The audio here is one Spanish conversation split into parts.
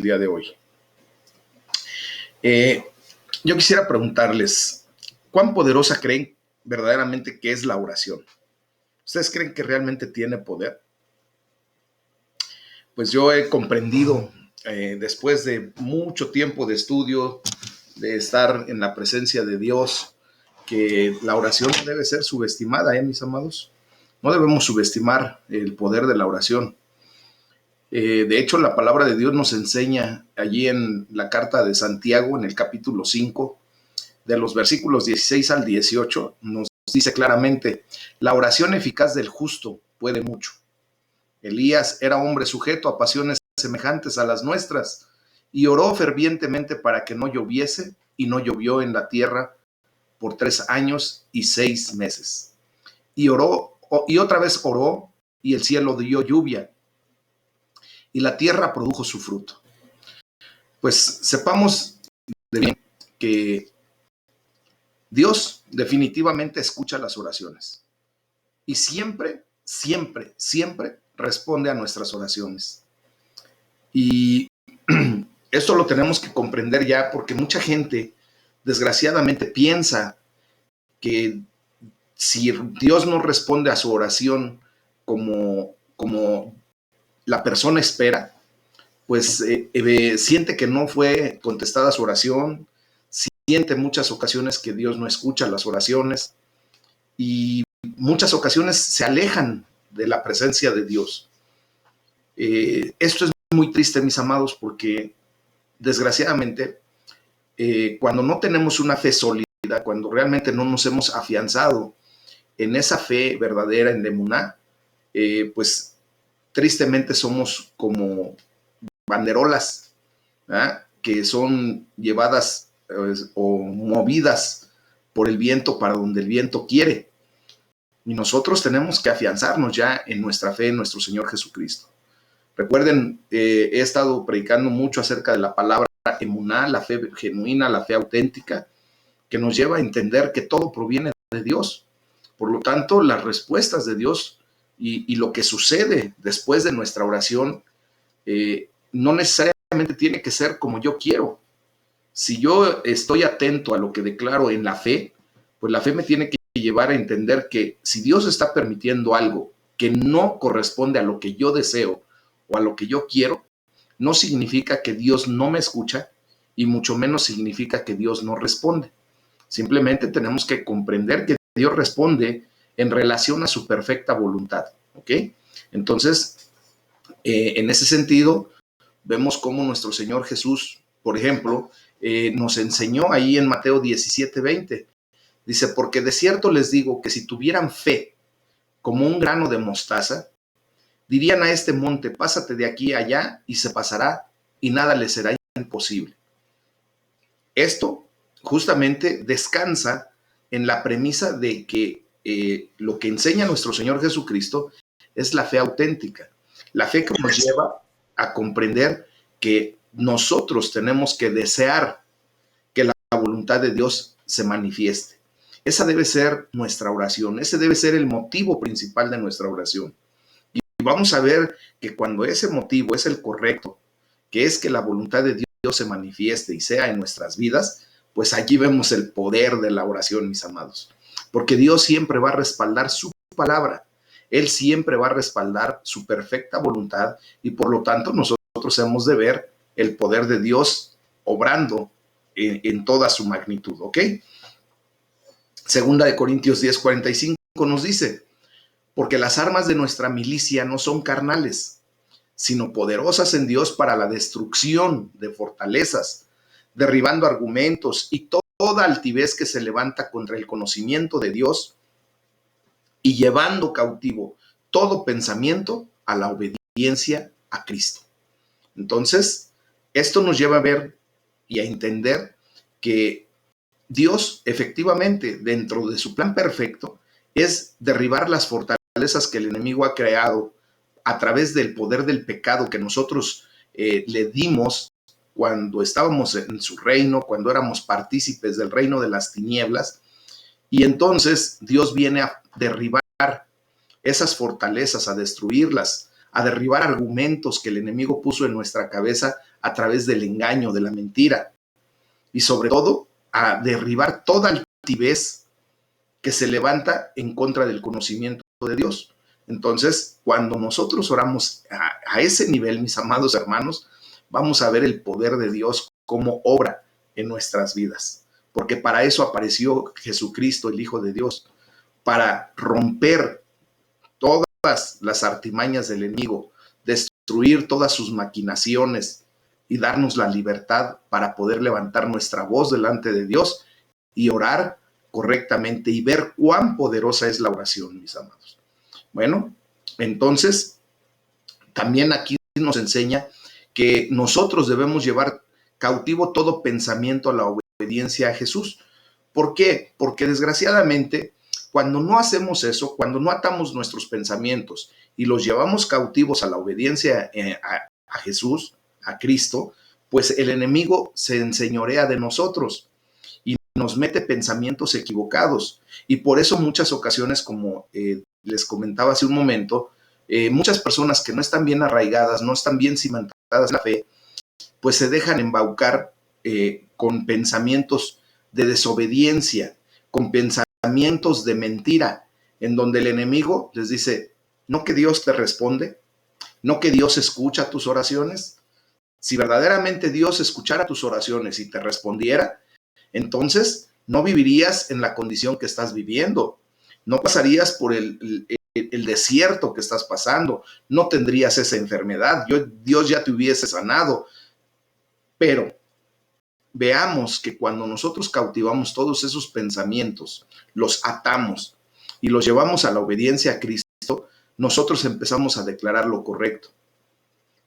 día de hoy. Yo quisiera preguntarles, ¿cuán poderosa creen verdaderamente que es la oración? ¿Ustedes creen que realmente tiene poder? Pues yo he comprendido, después de mucho tiempo de estudio, de estar en la presencia de Dios, que la oración no debe ser subestimada, mis amados. No debemos subestimar el poder de la oración. De hecho, la palabra de Dios nos enseña allí en la carta de Santiago, en el capítulo 5, de los versículos 16 al 18, nos dice claramente: la oración eficaz del justo puede mucho. Elías era hombre sujeto a pasiones semejantes a las nuestras y oró fervientemente para que no lloviese, y no llovió en la tierra por 3 años y 6 meses. Y oró, y otra vez oró, y el cielo dio lluvia, y la tierra produjo su fruto. Pues sepamos de bien que Dios definitivamente escucha las oraciones y siempre, siempre, siempre responde a nuestras oraciones. Y esto lo tenemos que comprender ya, porque mucha gente desgraciadamente piensa que si Dios no responde a su oración como la persona espera, pues siente que no fue contestada su oración, siente muchas ocasiones que Dios no escucha las oraciones y muchas ocasiones se alejan de la presencia de Dios. Esto es muy triste, mis amados, porque desgraciadamente cuando no tenemos una fe sólida, cuando realmente no nos hemos afianzado en esa fe verdadera, en la emuná, pues tristemente somos como banderolas, ¿verdad?, que son llevadas o movidas por el viento para donde el viento quiere. Y nosotros tenemos que afianzarnos ya en nuestra fe en nuestro Señor Jesucristo. Recuerden, he estado predicando mucho acerca de la palabra emuná, la fe genuina, la fe auténtica, que nos lleva a entender que todo proviene de Dios. Por lo tanto, las respuestas de Dios y lo que sucede después de nuestra oración no necesariamente tiene que ser como yo quiero. Si yo estoy atento a lo que declaro en la fe, pues la fe me tiene que llevar a entender que si Dios está permitiendo algo que no corresponde a lo que yo deseo o a lo que yo quiero, no significa que Dios no me escucha y mucho menos significa que Dios no responde. Simplemente tenemos que comprender que Dios responde en relación a su perfecta voluntad, ¿ok? Entonces, en ese sentido, vemos cómo nuestro Señor Jesús, por ejemplo, nos enseñó ahí en Mateo 17:20. Dice: porque de cierto les digo que si tuvieran fe como un grano de mostaza, dirían a este monte: pásate de aquí a allá, y se pasará, y nada les será imposible. Esto justamente descansa en la premisa de que lo que enseña nuestro Señor Jesucristo es la fe auténtica, la fe que nos lleva a comprender que nosotros tenemos que desear que la voluntad de Dios se manifieste. Esa debe ser nuestra oración, ese debe ser el motivo principal de nuestra oración. Y vamos a ver que cuando ese motivo es el correcto, que es que la voluntad de Dios se manifieste y sea en nuestras vidas, pues allí vemos el poder de la oración, mis amados. Porque Dios siempre va a respaldar su palabra. Él siempre va a respaldar su perfecta voluntad y por lo tanto nosotros hemos de ver el poder de Dios obrando en toda su magnitud, ¿ok? Segunda de Corintios 10:45 nos dice: porque las armas de nuestra milicia no son carnales, sino poderosas en Dios para la destrucción de fortalezas, derribando argumentos y toda altivez que se levanta contra el conocimiento de Dios y llevando cautivo todo pensamiento a la obediencia a Cristo. Entonces, esto nos lleva a ver y a entender que Dios efectivamente, dentro de su plan perfecto, es derribar las fortalezas que el enemigo ha creado a través del poder del pecado que nosotros le dimos cuando estábamos en su reino, cuando éramos partícipes del reino de las tinieblas. Y entonces Dios viene a derribar esas fortalezas, a destruirlas, a derribar argumentos que el enemigo puso en nuestra cabeza a través del engaño, de la mentira, y sobre todo a derribar toda altivez que se levanta en contra del conocimiento de Dios. Entonces, cuando nosotros oramos a ese nivel, mis amados hermanos, vamos a ver el poder de Dios cómo obra en nuestras vidas. Porque para eso apareció Jesucristo, el Hijo de Dios, para romper todas las artimañas del enemigo, destruir todas sus maquinaciones y darnos la libertad para poder levantar nuestra voz delante de Dios y orar correctamente y ver cuán poderosa es la oración, mis amados. Bueno, entonces, también aquí nos enseña que nosotros debemos llevar cautivo todo pensamiento a la obediencia a Jesús. ¿Por qué? Porque desgraciadamente, cuando no hacemos eso, cuando no atamos nuestros pensamientos y los llevamos cautivos a la obediencia a Jesús, a Cristo, pues el enemigo se enseñorea de nosotros y nos mete pensamientos equivocados. Y por eso muchas ocasiones, como les comentaba hace un momento, muchas personas que no están bien arraigadas, no están bien cimentadas en la fe, pues se dejan embaucar con pensamientos de desobediencia, con pensamientos de mentira, en donde el enemigo les dice, no que Dios te responde, no que Dios escucha tus oraciones. Si verdaderamente Dios escuchara tus oraciones y te respondiera, entonces no vivirías en la condición que estás viviendo, no pasarías por el desierto que estás pasando, no tendrías esa enfermedad, Dios ya te hubiese sanado. Pero veamos que cuando nosotros cautivamos todos esos pensamientos, los atamos y los llevamos a la obediencia a Cristo, nosotros empezamos a declarar lo correcto.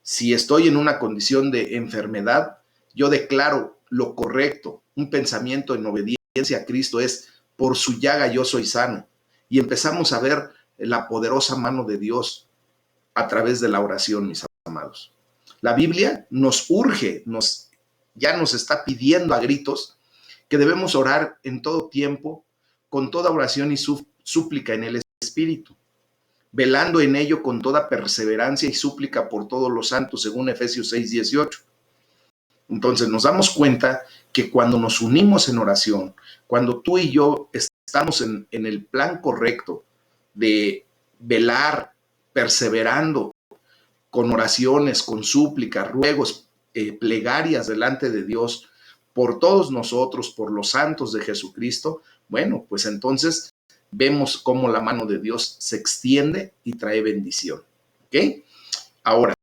Si estoy en una condición de enfermedad, yo declaro lo correcto. Un pensamiento en obediencia a Cristo es, por su llaga yo soy sano. Y empezamos a ver la poderosa mano de Dios a través de la oración, mis amados. La Biblia nos urge, ya nos está pidiendo a gritos que debemos orar en todo tiempo, con toda oración y súplica en el Espíritu, velando en ello con toda perseverancia y súplica por todos los santos, según Efesios 6:18. Entonces nos damos cuenta que cuando nos unimos en oración, cuando tú y yo estamos en el plan correcto de velar, perseverando con oraciones, con súplicas, ruegos, plegarias delante de Dios por todos nosotros, por los santos de Jesucristo, bueno, pues entonces vemos cómo la mano de Dios se extiende y trae bendición. ¿Ok? Ahora,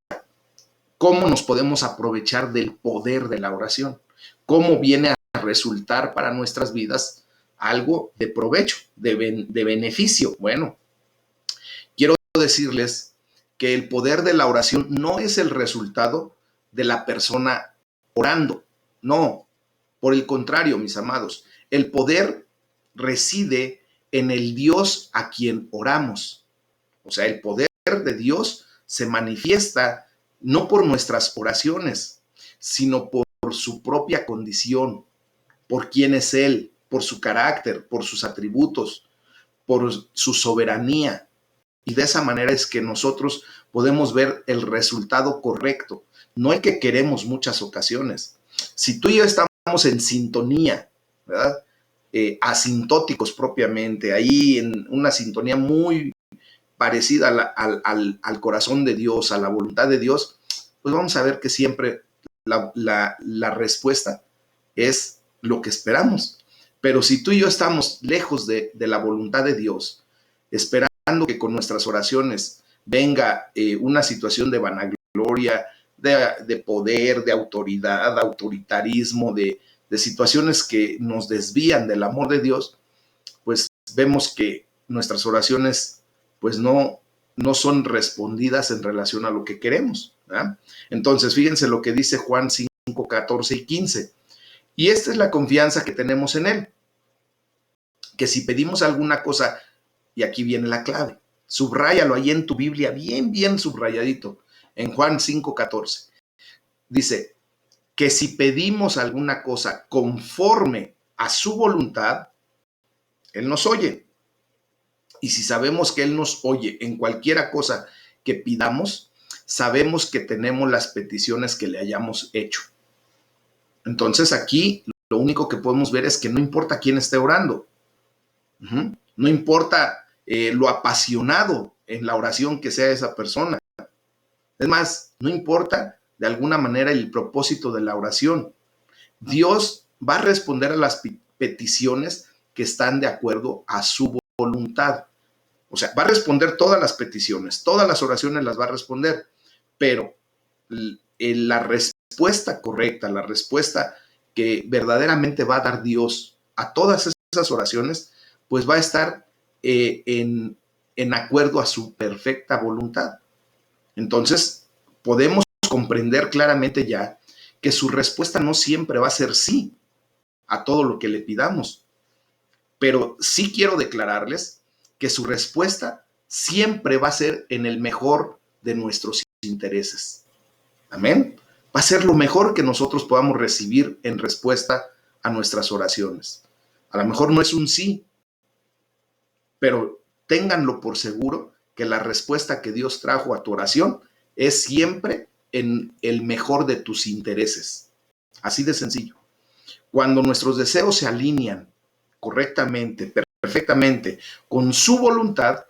¿cómo nos podemos aprovechar del poder de la oración? ¿Cómo viene a resultar para nuestras vidas algo de provecho, de beneficio? Bueno, quiero decirles que el poder de la oración no es el resultado de la persona orando. No, por el contrario, mis amados, el poder reside en el Dios a quien oramos. O sea, el poder de Dios se manifiesta no por nuestras oraciones, sino por su propia condición, por quién es Él, por su carácter, por sus atributos, por su soberanía. Y de esa manera es que nosotros podemos ver el resultado correcto, no el que queremos muchas ocasiones. Si tú y yo estamos en sintonía, ¿verdad? Asintóticos propiamente, ahí en una sintonía muy parecida al corazón de Dios, a la voluntad de Dios, pues vamos a ver que siempre la respuesta es lo que esperamos. Pero si tú y yo estamos lejos de la voluntad de Dios, esperando que con nuestras oraciones venga una situación de vanagloria, de poder, de autoridad, autoritarismo, de situaciones que nos desvían del amor de Dios, pues vemos que nuestras oraciones pues no son respondidas en relación a lo que queremos, ¿verdad? Entonces, fíjense lo que dice Juan 5, 14 y 15. Y esta es la confianza que tenemos en Él, que si pedimos alguna cosa, y aquí viene la clave, subráyalo ahí en tu Biblia, bien subrayadito, en Juan 5, 14. Dice que si pedimos alguna cosa conforme a su voluntad, Él nos oye. Y si sabemos que Él nos oye en cualquiera cosa que pidamos, sabemos que tenemos las peticiones que le hayamos hecho. Entonces aquí lo único que podemos ver es que no importa quién esté orando, no importa lo apasionado en la oración que sea esa persona. Es más, no importa de alguna manera el propósito de la oración. Dios va a responder a las peticiones que están de acuerdo a su voluntad. O sea, va a responder todas las peticiones, todas las oraciones las va a responder, pero la respuesta correcta, la respuesta que verdaderamente va a dar Dios a todas esas oraciones, pues va a estar en acuerdo a su perfecta voluntad. Entonces, podemos comprender claramente ya que su respuesta no siempre va a ser sí a todo lo que le pidamos, pero sí quiero declararles que su respuesta siempre va a ser en el mejor de nuestros intereses. Amén. Va a ser lo mejor que nosotros podamos recibir en respuesta a nuestras oraciones. A lo mejor no es un sí, pero ténganlo por seguro que la respuesta que Dios trajo a tu oración es siempre en el mejor de tus intereses. Así de sencillo. Cuando nuestros deseos se alinean correctamente, perfectamente con su voluntad,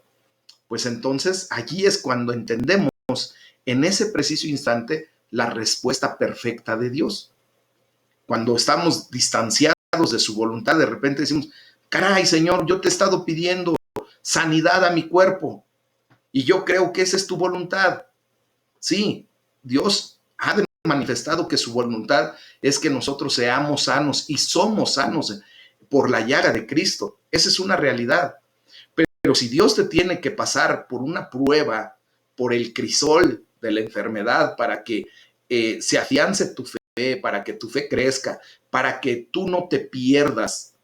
pues entonces allí es cuando entendemos en ese preciso instante la respuesta perfecta de Dios. Cuando estamos distanciados de su voluntad, de repente decimos, caray, Señor, yo te he estado pidiendo sanidad a mi cuerpo y yo creo que esa es tu voluntad. Sí, Dios ha manifestado que su voluntad es que nosotros seamos sanos y somos sanos por la llaga de Cristo. Esa es una realidad. Pero si Dios te tiene que pasar por una prueba, por el crisol de la enfermedad, para que se afiance tu fe, para que tu fe crezca, para que tú no te pierdas,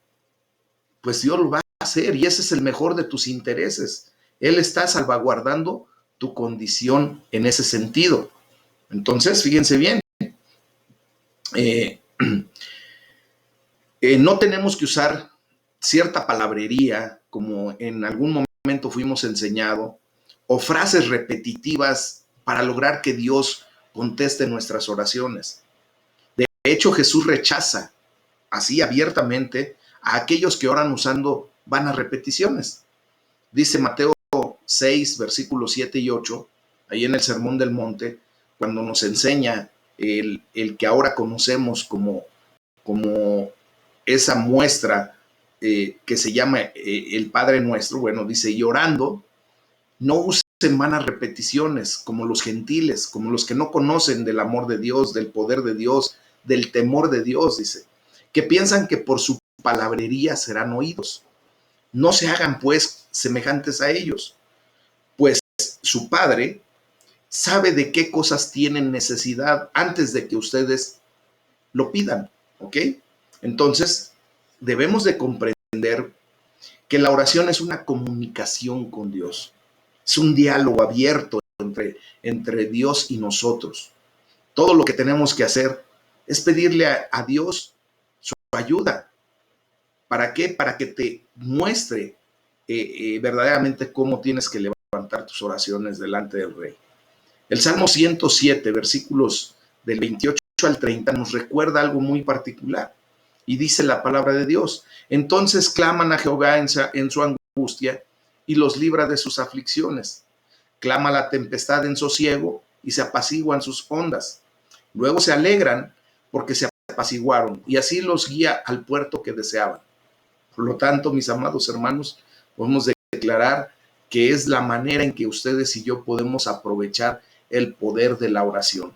pues Dios lo va a hacer y ese es el mejor de tus intereses. Él está salvaguardando tu condición en ese sentido. Entonces, fíjense bien, no tenemos que usar cierta palabrería como en algún momento fuimos enseñados o frases repetitivas para lograr que Dios conteste nuestras oraciones. De hecho, Jesús rechaza así abiertamente a aquellos que oran usando vanas repeticiones. Dice Mateo 6, versículos 7 y 8, ahí en el Sermón del Monte, cuando nos enseña el que ahora conocemos como esa muestra que se llama el Padre Nuestro. Bueno, dice, y orando, no usen vanas repeticiones como los gentiles, como los que no conocen del amor de Dios, del poder de Dios, del temor de Dios, dice, que piensan que por su palabrería serán oídos. No se hagan pues semejantes a ellos, pues su Padre sabe de qué cosas tienen necesidad antes de que ustedes lo pidan, ¿ok? Entonces, debemos de comprender que la oración es una comunicación con Dios, es un diálogo abierto entre Dios y nosotros. Todo lo que tenemos que hacer es pedirle a Dios su ayuda. ¿Para qué? Para que te muestre verdaderamente cómo tienes que levantar tus oraciones delante del Rey. El Salmo 107, versículos del 28 al 30, nos recuerda algo muy particular. Y dice la palabra de Dios, entonces claman a Jehová en su angustia y los libra de sus aflicciones. Clama la tempestad en sosiego y se apaciguan sus ondas. Luego se alegran porque se apaciguaron y así los guía al puerto que deseaban. Por lo tanto, mis amados hermanos, podemos declarar que es la manera en que ustedes y yo podemos aprovechar el poder de la oración,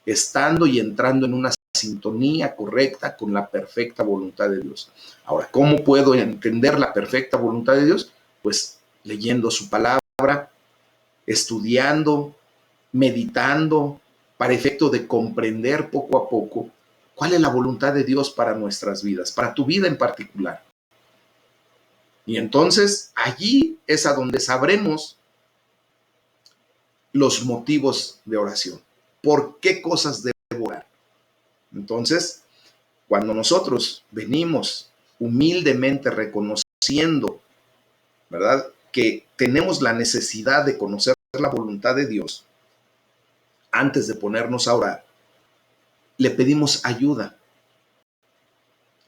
estando y entrando en una sintonía correcta con la perfecta voluntad de Dios. Ahora, ¿cómo puedo entender la perfecta voluntad de Dios? Pues leyendo su palabra, estudiando, meditando, para efecto de comprender poco a poco cuál es la voluntad de Dios para nuestras vidas, para tu vida en particular. Y entonces allí es a donde sabremos los motivos de oración. ¿Por qué cosas debo orar? Entonces, cuando nosotros venimos humildemente reconociendo, ¿verdad?, que tenemos la necesidad de conocer la voluntad de Dios, antes de ponernos a orar, le pedimos ayuda.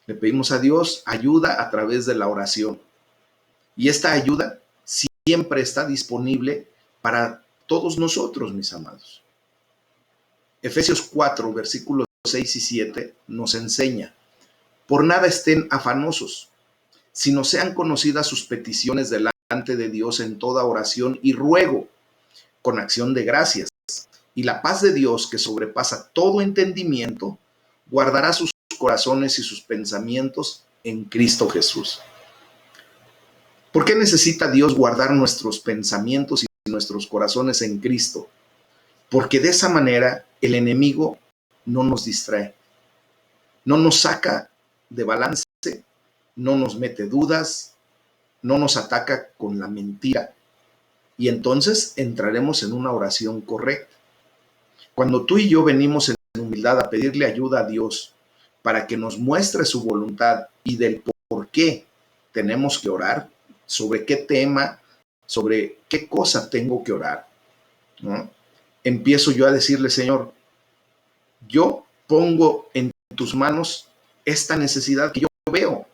Le pedimos a Dios ayuda a través de la oración. Y esta ayuda siempre está disponible para todos nosotros, mis amados. Efesios 4, versículos 6 y 7 nos enseña: por nada estén afanosos, sino sean conocidas sus peticiones delante de Dios en toda oración y ruego, con acción de gracias. Y la paz de Dios, que sobrepasa todo entendimiento, guardará sus corazones y sus pensamientos en Cristo Jesús. ¿Por qué necesita Dios guardar nuestros pensamientos y nuestros corazones en Cristo? Porque de esa manera el enemigo no nos distrae, no nos saca de balance, no nos mete dudas, no nos ataca con la mentira. Y entonces entraremos en una oración correcta. Cuando tú y yo venimos en humildad a pedirle ayuda a Dios para que nos muestre su voluntad y del por qué tenemos que orar, sobre qué tema, sobre qué cosa tengo que orar, ¿no? Empiezo yo a decirle: Señor, yo pongo en tus manos esta necesidad que yo veo,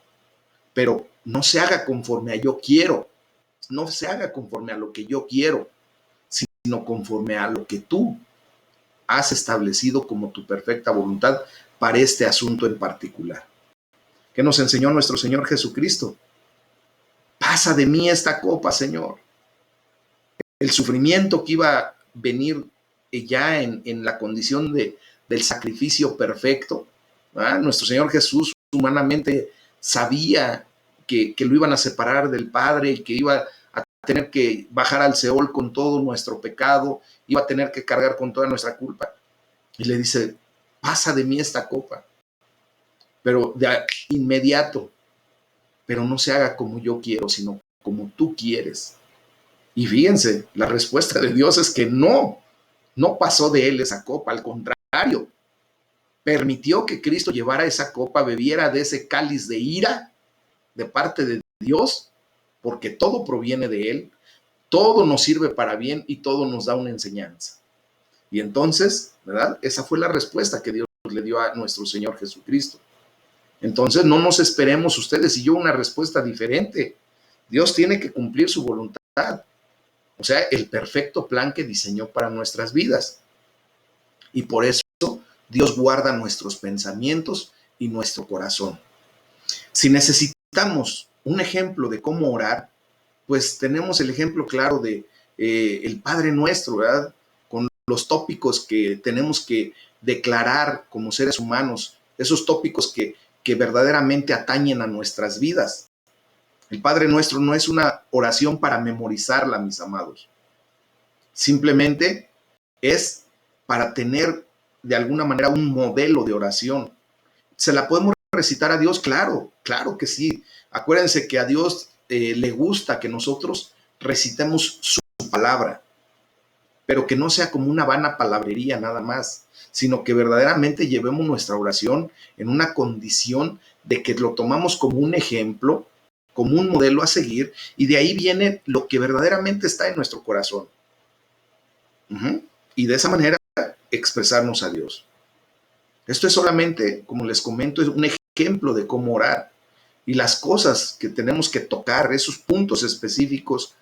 pero no se haga conforme a yo quiero, no se haga conforme a lo que yo quiero, sino conforme a lo que tú has establecido como tu perfecta voluntad para este asunto en particular. ¿Qué nos enseñó nuestro Señor Jesucristo? Pasa de mí esta copa, Señor. El sufrimiento que iba a venir ya en la condición del sacrificio perfecto, ¿verdad? Nuestro Señor Jesús humanamente sabía que lo iban a separar del Padre y que iba a tener que bajar al Seol con todo nuestro pecado, iba a tener que cargar con toda nuestra culpa. Y le dice: pasa de mí esta copa, pero de inmediato, pero no se haga como yo quiero, sino como tú quieres. Y fíjense, la respuesta de Dios es que no pasó de él esa copa, al contrario, permitió que Cristo llevara esa copa, bebiera de ese cáliz de ira de parte de Dios, porque todo proviene de él, todo nos sirve para bien y todo nos da una enseñanza. Y entonces, ¿verdad? Esa fue la respuesta que Dios le dio a nuestro Señor Jesucristo. Entonces, no nos esperemos ustedes y yo una respuesta diferente. Dios tiene que cumplir su voluntad, o sea, el perfecto plan que diseñó para nuestras vidas. Y por eso Dios guarda nuestros pensamientos y nuestro corazón. Si necesitamos un ejemplo de cómo orar, pues tenemos el ejemplo claro de el Padre Nuestro, ¿verdad? Con los tópicos que tenemos que declarar como seres humanos, esos tópicos que verdaderamente atañen a nuestras vidas. El Padre Nuestro no es una oración para memorizarla, mis amados. Simplemente es para tener de alguna manera un modelo de oración. ¿Se la podemos recitar a Dios? Claro, claro que sí. Acuérdense que a Dios le gusta que nosotros recitemos su palabra, pero que no sea como una vana palabrería nada más, sino que verdaderamente llevemos nuestra oración en una condición de que lo tomamos como un ejemplo, como un modelo a seguir, y de ahí viene lo que verdaderamente está en nuestro corazón. Y de esa manera expresarnos a Dios. Esto es solamente, como les comento, es un ejemplo de cómo orar y las cosas que tenemos que tocar, esos puntos específicos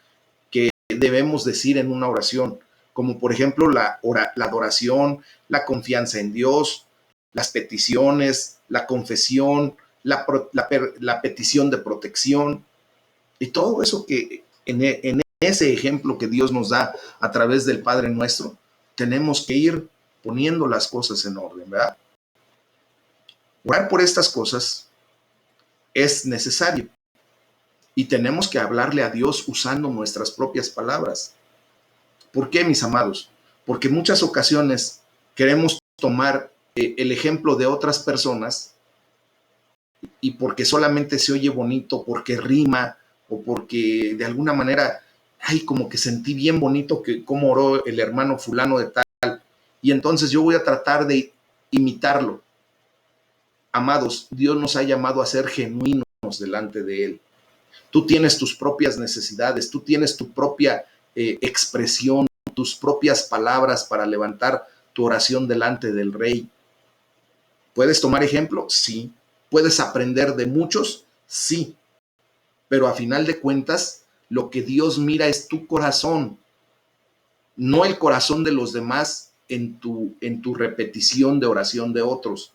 que debemos decir en una oración, como por ejemplo la adoración, la confianza en Dios, las peticiones, la confesión, la petición de protección y todo eso que en ese ejemplo que Dios nos da a través del Padre Nuestro, tenemos que ir poniendo las cosas en orden, ¿verdad? Orar por estas cosas es necesario y tenemos que hablarle a Dios usando nuestras propias palabras. ¿Por qué, mis amados? Porque en muchas ocasiones queremos tomar el ejemplo de otras personas y porque solamente se oye bonito, porque rima o porque de alguna manera, ay, como que sentí bien bonito que cómo oró el hermano fulano de tal, y entonces yo voy a tratar de imitarlo. Amados, Dios nos ha llamado a ser genuinos delante de Él. Tú tienes tus propias necesidades, tú tienes tu propia expresión, tus propias palabras para levantar tu oración delante del Rey. ¿Puedes tomar ejemplo? Sí. ¿Puedes aprender de muchos? Sí. Pero a final de cuentas, lo que Dios mira es tu corazón, no el corazón de los demás en tu repetición de oración de otros.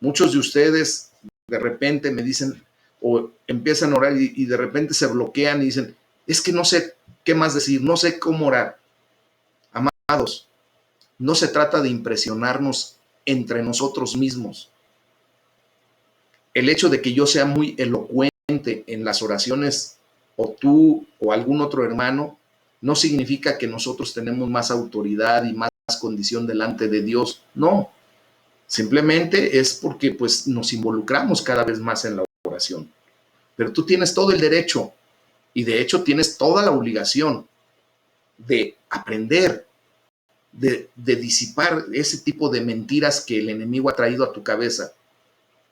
Muchos de ustedes de repente me dicen o empiezan a orar y de repente se bloquean y dicen, es que no sé qué más decir, no sé cómo orar. Amados, no se trata de impresionarnos entre nosotros mismos. El hecho de que yo sea muy elocuente en las oraciones, o tú o algún otro hermano, no significa que nosotros tenemos más autoridad y más condición delante de Dios. No, simplemente es porque pues nos involucramos cada vez más en la oración. Pero tú tienes todo el derecho y de hecho tienes toda la obligación de aprender, de disipar ese tipo de mentiras que el enemigo ha traído a tu cabeza.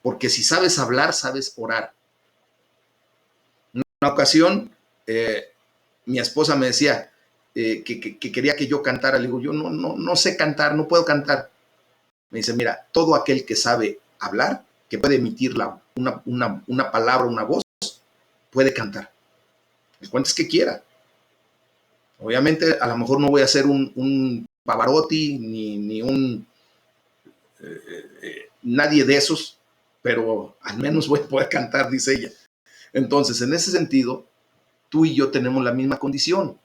Porque si sabes hablar, sabes orar. En una ocasión, mi esposa me decía que quería que yo cantara. Le digo, yo no sé cantar, no puedo cantar. Me dice, mira, todo aquel que sabe hablar, que puede emitir una palabra, una voz, puede cantar. El cuento es que quiera. Obviamente, a lo mejor no voy a ser un Pavarotti ni un nadie de esos, pero al menos voy a poder cantar, dice ella. Entonces, en ese sentido, tú y yo tenemos la misma condición.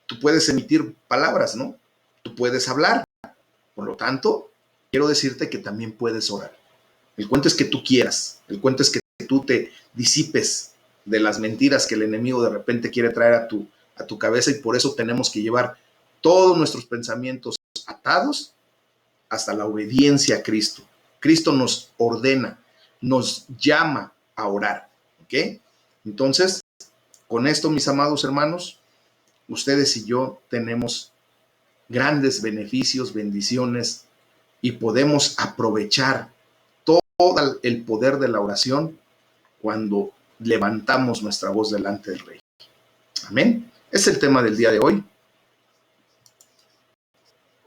Tú puedes emitir palabras, ¿no? Tú puedes hablar. Por lo tanto, quiero decirte que también puedes orar. El cuento es que tú quieras. El cuento es que tú te disipes de las mentiras que el enemigo de repente quiere traer a tu cabeza, y por eso tenemos que llevar todos nuestros pensamientos atados hasta la obediencia a Cristo. Cristo nos ordena, nos llama a orar. ¿Ok? Entonces, con esto, mis amados hermanos, ustedes y yo tenemos grandes beneficios, bendiciones, y podemos aprovechar todo el poder de la oración cuando levantamos nuestra voz delante del Rey. Amén. Es el tema del día de hoy.